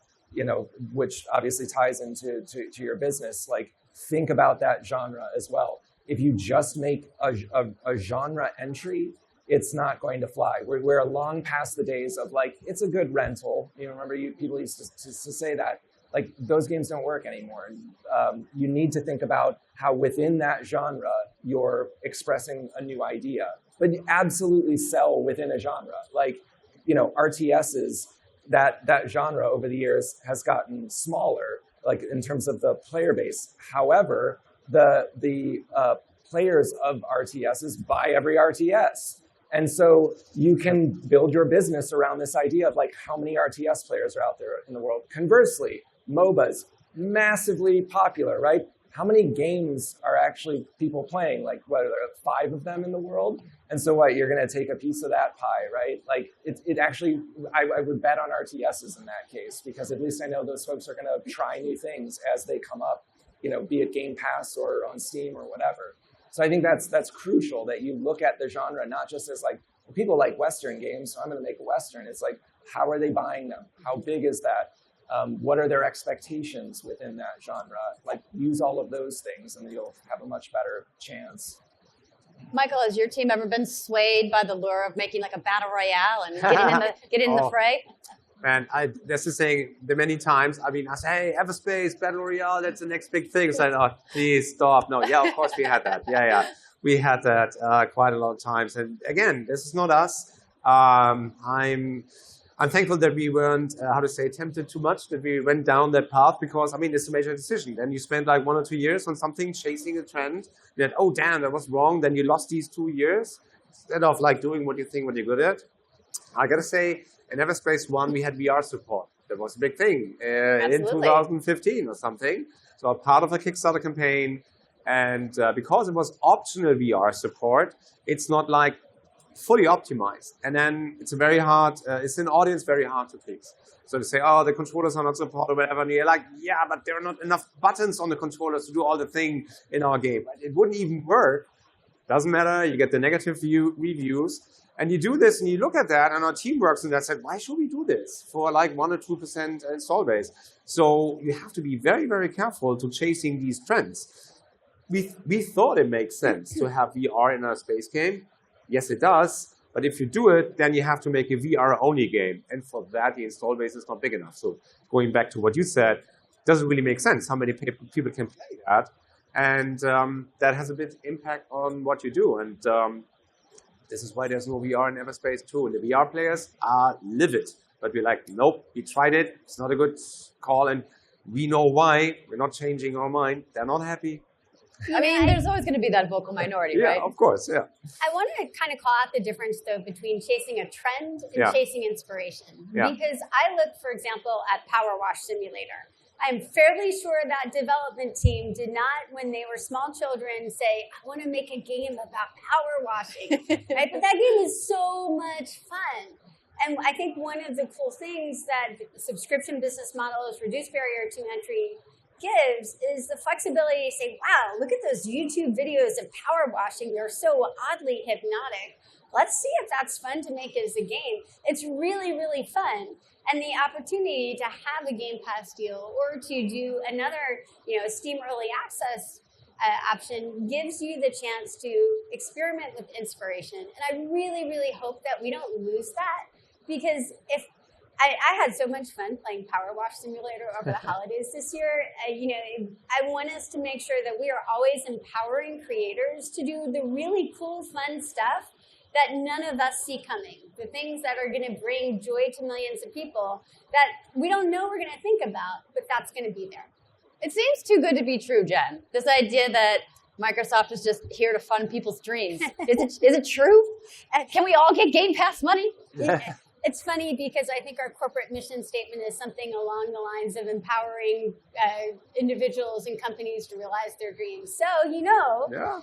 which obviously ties into your business, like think about that genre as well. If you just make a genre entry, it's not going to fly. We're long past the days of like, it's a good rental. Remember people used to say that. Like those games don't work anymore. You need to think about how within that genre, you're expressing a new idea, but you absolutely sell within a genre. Like, RTSs, that genre over the years has gotten smaller, like in terms of the player base. However, the players of RTSs buy every RTS. And so you can build your business around this idea of like how many RTS players are out there in the world. Conversely, MOBAs, massively popular, right? How many games are actually people playing? Like, what are there, 5 of them in the world? And so what, you're going to take a piece of that pie, right? Like it actually, I would bet on RTSs in that case, because at least I know those folks are going to try new things as they come up, be it Game Pass or on Steam or whatever. So I think that's crucial, that you look at the genre, not just as like, well, people like Western games, so I'm going to make a Western. It's like, how are they buying them? How big is that? What are their expectations within that genre? Like, use all of those things and you'll have a much better chance. Michael, has your team ever been swayed by the lure of making like a battle royale and getting in the fray? Man, that's the saying the many times. I mean, I say, hey, Everspace, battle royale, that's the next big thing. So oh, please stop. No, yeah, of course we had that. Yeah. We had that quite a lot of times. And again, this is not us. I'm thankful that we weren't, tempted too much, that we went down that path, because, I mean, it's a major decision. Then you spend like 1 or 2 years on something, chasing a trend. That, oh, damn, that was wrong. Then you lost these 2 years instead of like doing what you think what you're good at. I got to say, in Everspace 1, we had VR support. That was a big thing in 2015 or something. So part of a Kickstarter campaign. And because it was optional VR support, it's not like fully optimized, and then it's it's an audience very hard to please. So to say, oh, the controllers are not supported or whatever, and you're like, yeah, but there are not enough buttons on the controllers to do all the thing in our game. It wouldn't even work. Doesn't matter. You get the negative reviews, and you do this, and you look at that, and our team works, and they said, why should we do this for like 1 or 2% install base? So you have to be very, very careful to chasing these trends. We thought it makes sense to have VR in our space game. Yes, it does. But if you do it, then you have to make a VR-only game. And for that, the install base is not big enough. So going back to what you said, doesn't really make sense how many people can play that. And that has a big impact on what you do. And this is why there's no VR in Everspace 2. And the VR players are livid. But we're like, nope, we tried it. It's not a good call. And we know why. We're not changing our mind. They're not happy. I mean, there's always going to be that vocal minority, right? Yeah, of course, yeah. I want to kind of call out the difference, though, between chasing a trend and chasing inspiration. Yeah. Because I look, for example, at Power Wash Simulator. I'm fairly sure that development team did not, when they were small children, say, I want to make a game about power washing. Right? But that game is so much fun. And I think one of the cool things that the subscription business models, reduced barrier to entry, gives is the flexibility to say, wow, look at those YouTube videos of power washing. They're so oddly hypnotic. Let's see if that's fun to make as a game. It's really, really fun. And the opportunity to have a Game Pass deal or to do another, Steam Early Access option gives you the chance to experiment with inspiration. And I really, really hope that we don't lose that, because if I had so much fun playing Power Wash Simulator over the holidays this year. I want us to make sure that we are always empowering creators to do the really cool, fun stuff that none of us see coming. The things that are going to bring joy to millions of people that we don't know we're going to think about, but that's going to be there. It seems too good to be true, Jen. This idea that Microsoft is just here to fund people's dreams. Is it true? Can we all get Game Pass money? It's funny because I think our corporate mission statement is something along the lines of empowering individuals and companies to realize their dreams. So, Yeah.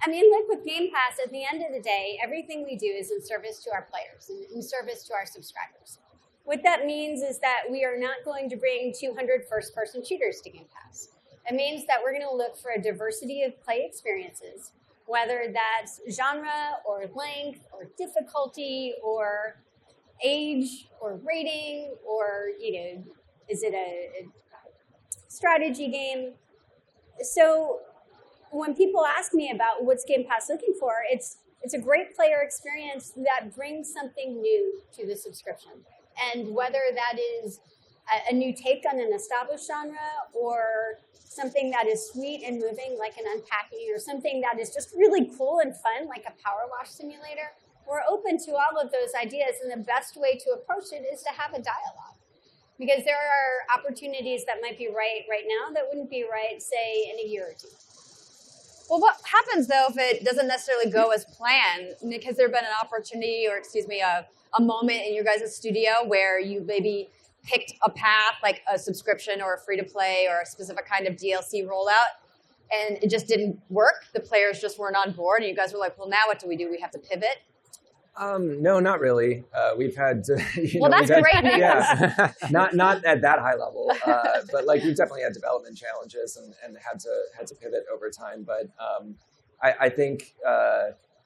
like with Game Pass, at the end of the day, everything we do is in service to our players and in service to our subscribers. What that means is that we are not going to bring 200 first-person shooters to Game Pass. It means that we're going to look for a diversity of play experiences, whether that's genre or length or difficulty or age or rating or, is it a strategy game? So when people ask me about what's Game Pass looking for, it's a great player experience that brings something new to the subscription. And whether that is a new take on an established genre or something that is sweet and moving like an unpacking or something that is just really cool and fun like a power wash simulator, we're open to all of those ideas, and the best way to approach it is to have a dialogue. Because there are opportunities that might be right now that wouldn't be right, say, in a year or two. Well, what happens, though, if it doesn't necessarily go as planned? Has there been an opportunity or, a moment in your guys' studio where you maybe picked a path, like a subscription or a free-to-play or a specific kind of DLC rollout, and it just didn't work? The players just weren't on board, and you guys were like, well, now what do? We have to pivot? No, not really. We've had, that's great news. Yeah, not at that high level, but we've definitely had development challenges and had to pivot over time. But I think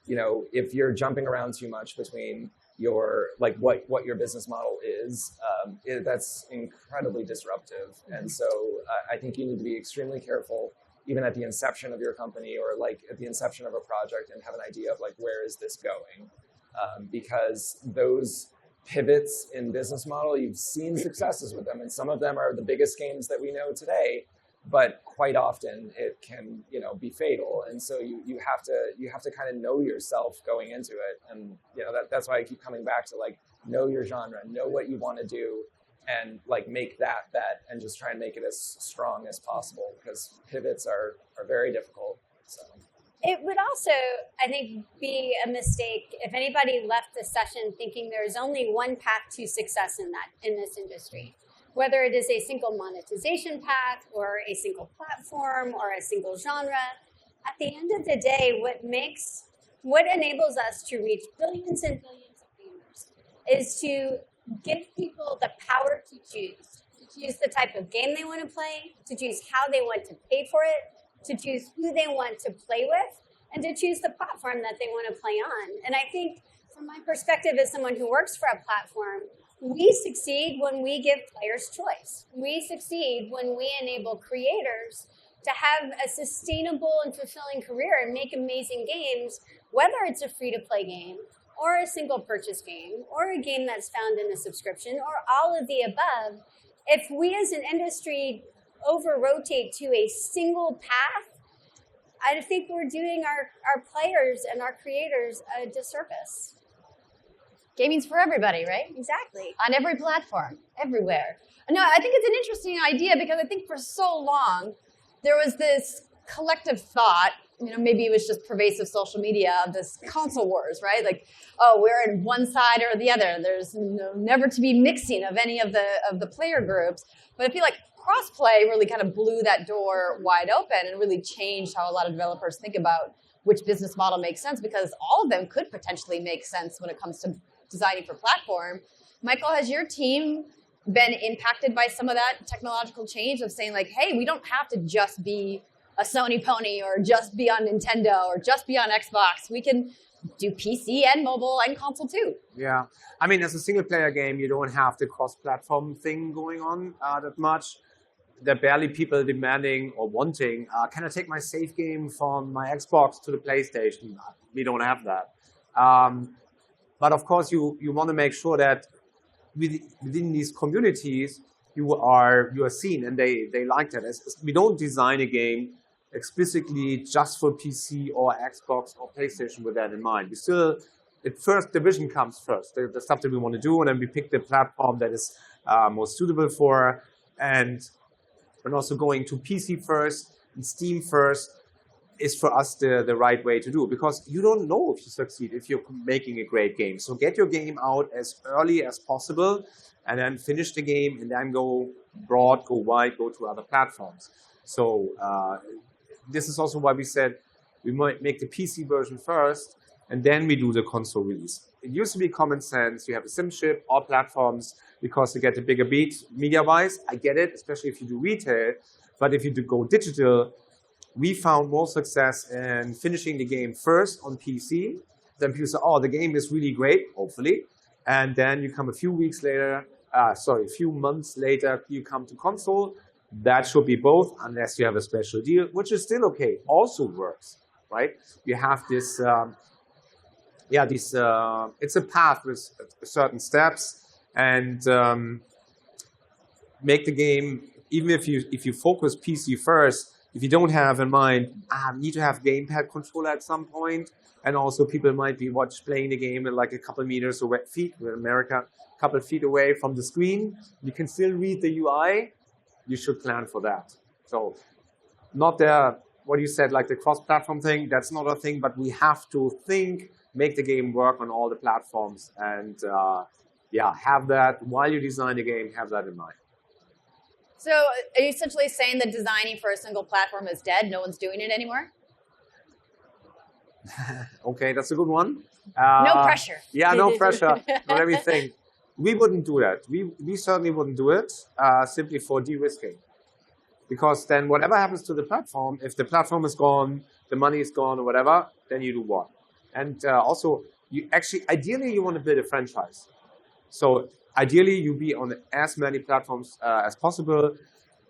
if you're jumping around too much between your what your business model is, that's incredibly disruptive. And so I think you need to be extremely careful, even at the inception of your company or at the inception of a project, and have an idea of where is this going. Because those pivots in business model, you've seen successes with them, and some of them are the biggest games that we know today. But quite often it can, be fatal, and so you have to kind of know yourself going into it, and that's why I keep coming back to know your genre, know what you want to do, and make that bet, and just try and make it as strong as possible, because pivots are very difficult. So. It would also, I think, be a mistake if anybody left the session thinking there's only one path to success in this industry, whether it is a single monetization path or a single platform or a single genre. At the end of the day, what enables us to reach billions and billions of gamers is to give people the power to choose the type of game they want to play, to choose how they want to pay for it, to choose who they want to play with, and to choose the platform that they want to play on. And I think from my perspective as someone who works for a platform, we succeed when we give players choice. We succeed when we enable creators to have a sustainable and fulfilling career and make amazing games, whether it's a free-to-play game or a single purchase game or a game that's found in a subscription or all of the above. If we as an industry over-rotate to a single path, I think we're doing our players and our creators a disservice. Gaming's for everybody, right? Exactly. On every platform, everywhere. No, I think it's an interesting idea, because I think for so long there was this collective thought, maybe it was just pervasive social media, of this console wars, right? We're in one side or the other. There's never to be mixing of any of the player groups. But I feel like crossplay really kind of blew that door wide open and really changed how a lot of developers think about which business model makes sense, because all of them could potentially make sense when it comes to designing for platform. Michael, has your team been impacted by some of that technological change of saying like, hey, we don't have to just be a Sony pony or just be on Nintendo or just be on Xbox. We can do PC and mobile and console too. Yeah. I mean, as a single player game, you don't have the cross-platform thing going on that much. There are barely people demanding or wanting, can I take my save game from my Xbox to the PlayStation? We don't have that. But of course, you want to make sure that within these communities, you are seen and they like that. We don't design a game explicitly just for PC or Xbox or PlayStation with that in mind. First, the vision comes first, the stuff that we want to do, and then we pick the platform that is most suitable for, and also going to PC first and Steam first is for us the right way to do it, because you don't know if you succeed if you're making a great game. So get your game out as early as possible and then finish the game and then go broad, go wide, go to other platforms. So this is also why we said we might make the PC version first and then we do the console release. It used to be common sense. You have a sim chip, all platforms, because you get a bigger beat media-wise. I get it, especially if you do retail. But if you do go digital, we found more success in finishing the game first on PC. Then people say, oh, the game is really great, hopefully. And then you come a few months later, you come to console. That should be both, unless you have a special deal, which is still okay, also works, right? You have this, it's a path with certain steps, and make the game, even if you focus PC first, if you don't have in mind, need to have gamepad controller at some point, and also people might be playing the game at like a couple meters away, we're in America, a couple feet away from the screen, you can still read the UI, you should plan for that. So not what you said, like the cross-platform thing, that's not a thing, but we have to make the game work on all the platforms, and have that, while you design the game, have that in mind. So are you essentially saying that designing for a single platform is dead? No one's doing it anymore? Okay, that's a good one. No pressure. Yeah, no pressure. Not everything. We wouldn't do that. We certainly wouldn't do it simply for de-risking. Because then whatever happens to the platform, if the platform is gone, the money is gone or whatever, then you do what? And also, ideally you want to build a franchise. So ideally you be on as many platforms as possible,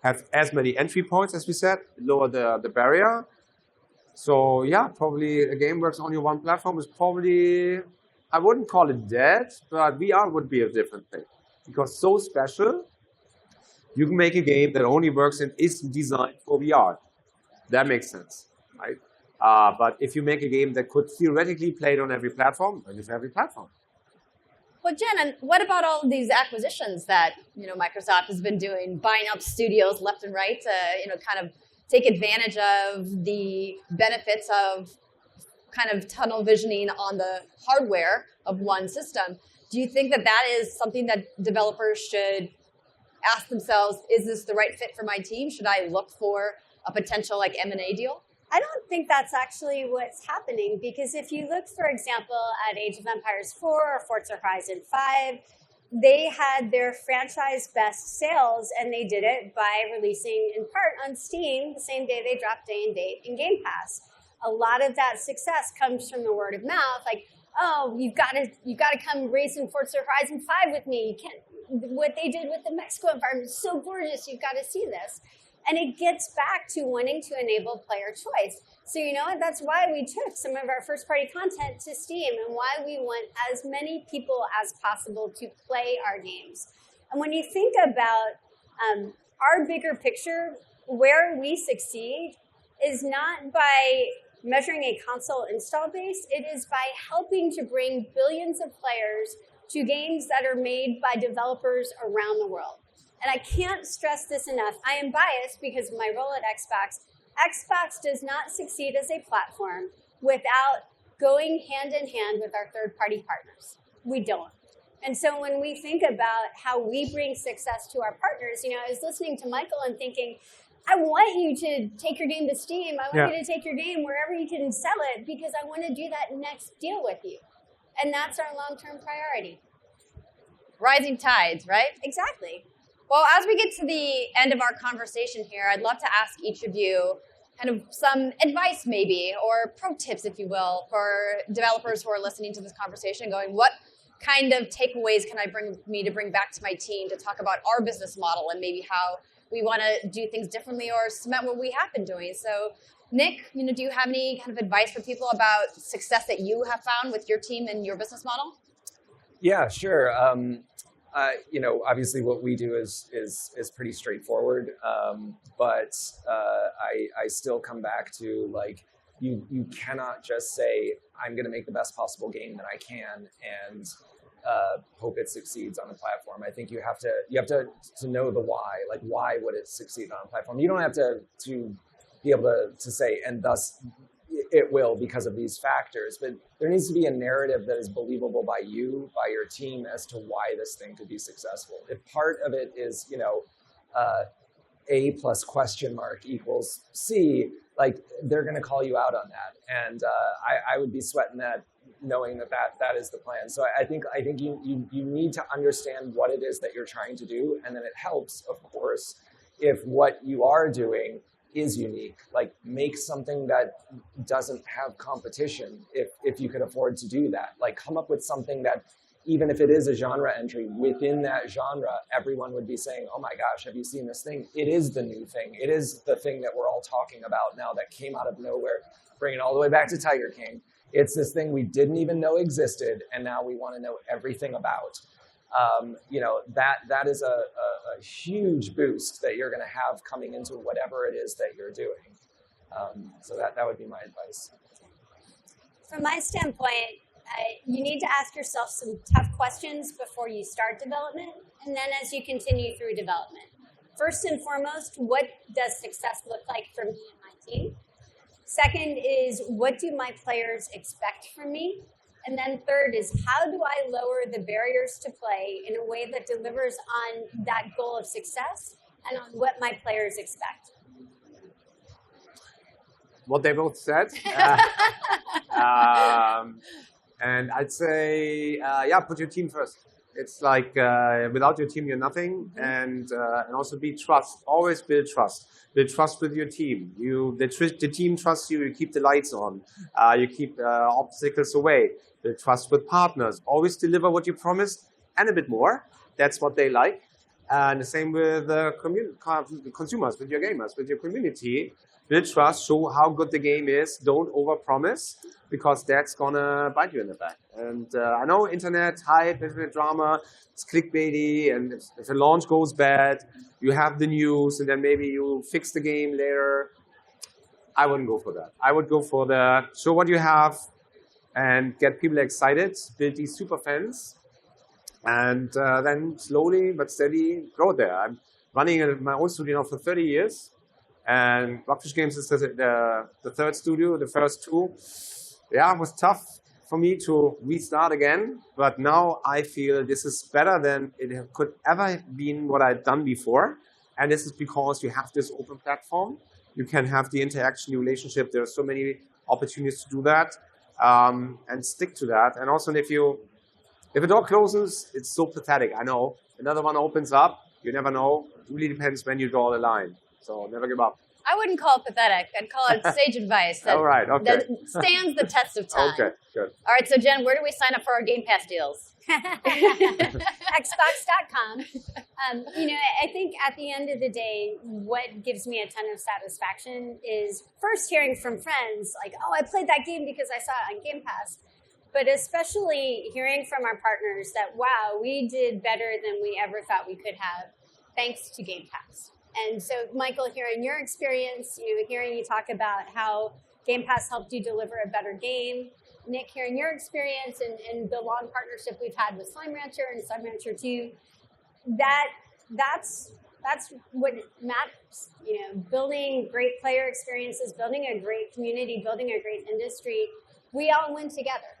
have as many entry points as we said, lower the barrier. So yeah, probably a game works on your one platform is probably, I wouldn't call it dead, but VR would be a different thing. Because so special, you can make a game that only works and is designed for VR. That makes sense, right? But if you make a game that could theoretically play it on every platform, then it's every platform. Well, Jen, and what about all of these acquisitions that Microsoft has been doing, buying up studios left and right to kind of take advantage of the benefits of kind of tunnel visioning on the hardware of one system? Do you think that is something that developers should ask themselves, is this the right fit for my team? Should I look for a potential M&A deal? I don't think that's actually what's happening, because if you look, for example, at Age of Empires 4 or Forza Horizon 5, they had their franchise best sales, and they did it by releasing in part on Steam the same day they dropped day and date in Game Pass. A lot of that success comes from the word of mouth, like, oh, you've got to come race in Forza Horizon 5 with me. You can't. What they did with the Mexico environment is so gorgeous. You've got to see this. And it gets back to wanting to enable player choice. So that's why we took some of our first-party content to Steam, and why we want as many people as possible to play our games. And when you think about our bigger picture, where we succeed is not by measuring a console install base. It is by helping to bring billions of players to games that are made by developers around the world. And I can't stress this enough. I am biased because of my role at Xbox. Xbox does not succeed as a platform without going hand in hand with our third-party partners. We don't. And so when we think about how we bring success to our partners, I was listening to Michael and thinking, I want you to take your game to Steam. I want you to take your game wherever you can sell it because I want to do that next deal with you. And that's our long-term priority. Rising tides, right? Exactly. Well, as we get to the end of our conversation here, I'd love to ask each of you kind of some advice maybe, or pro tips, if you will, for developers who are listening to this conversation going, what kind of takeaways can I bring back to my team to talk about our business model and maybe how we want to do things differently or cement what we have been doing? So Nick, do you have any kind of advice for people about success that you have found with your team and your business model? Yeah, sure. Obviously what we do is pretty straightforward, but I still come back to like you cannot just say I'm going to make the best possible game that I can and hope it succeeds on the platform. I think you have to know the why. Like, why would it succeed on a platform? You don't have to be able to say and thus it will because of these factors, but there needs to be a narrative that is believable by you, by your team, as to why this thing could be successful. If part of it is, A plus question mark equals C, like they're going to call you out on that. And I would be sweating that, knowing that is the plan. So I think you need to understand what it is that you're trying to do. And then it helps, of course, if what you are doing is unique. Like, make something that doesn't have competition if you can afford to do that. Like, come up with something that, even if it is a genre entry, within that genre, everyone would be saying, oh my gosh, have you seen this thing? It is the new thing. It is the thing that we're all talking about now that came out of nowhere. Bring it all the way back to Tiger King. It's this thing we didn't even know existed, and now we want to know everything about. That is a huge boost that you're going to have coming into whatever it is that you're doing. So that would be my advice. From my standpoint, you need to ask yourself some tough questions before you start development, and then as you continue through development. First and foremost, what does success look like for me and my team? Second is, what do my players expect from me? And then third is, how do I lower the barriers to play in a way that delivers on that goal of success and on what my players expect? What they both said. And I'd say, put your team first. It's like without your team, you're nothing. And also be trust. Always build trust. Build trust with your team. The team trusts you. You keep the lights on. You keep obstacles away. Build trust with partners. Always deliver what you promised and a bit more. That's what they like. And the same with consumers, with your gamers, with your community. Build trust. Show how good the game is. Don't overpromise, because that's gonna bite you in the back. And I know internet hype, internet drama, it's clickbaity, and if the launch goes bad, you have the news, and then maybe you fix the game later. I wouldn't go for that. I would go for the show what you have and get people excited, build these super fans, and then slowly but steady grow there. I'm running my own studio now for 30 years, and Rockfish Games is the third studio. The first two, it was tough for me to restart again, but now I feel this is better than it could ever been what I'd done before. And this is because you have this open platform. You can have the interaction, the relationship. There are so many opportunities to do that, and stick to that. And also, if a door closes, it's so pathetic. I know. Another one opens up. You never know. It really depends when you draw the line. So never give up. I wouldn't call it pathetic. I'd call it sage advice that, All right, okay. that stands the test of time. Okay, good. All right, so Jen, where do we sign up for our Game Pass deals? Xbox.com. I think at the end of the day, what gives me a ton of satisfaction is first hearing from friends like, oh, I played that game because I saw it on Game Pass. But especially hearing from our partners that, wow, we did better than we ever thought we could have thanks to Game Pass. And so, Michael, hearing your experience, hearing you talk about how Game Pass helped you deliver a better game. Nick, hearing your experience and the long partnership we've had with Slime Rancher and Slime Rancher 2, that's what matters. Building great player experiences, building a great community, building a great industry. We all win together.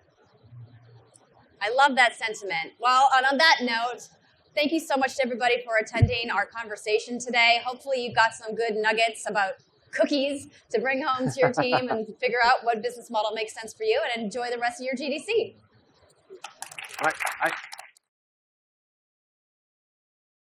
I love that sentiment. Well, and on that note, thank you so much to everybody for attending our conversation today. Hopefully you got some good nuggets about cookies to bring home to your team and figure out what business model makes sense for you, and enjoy the rest of your GDC. All right.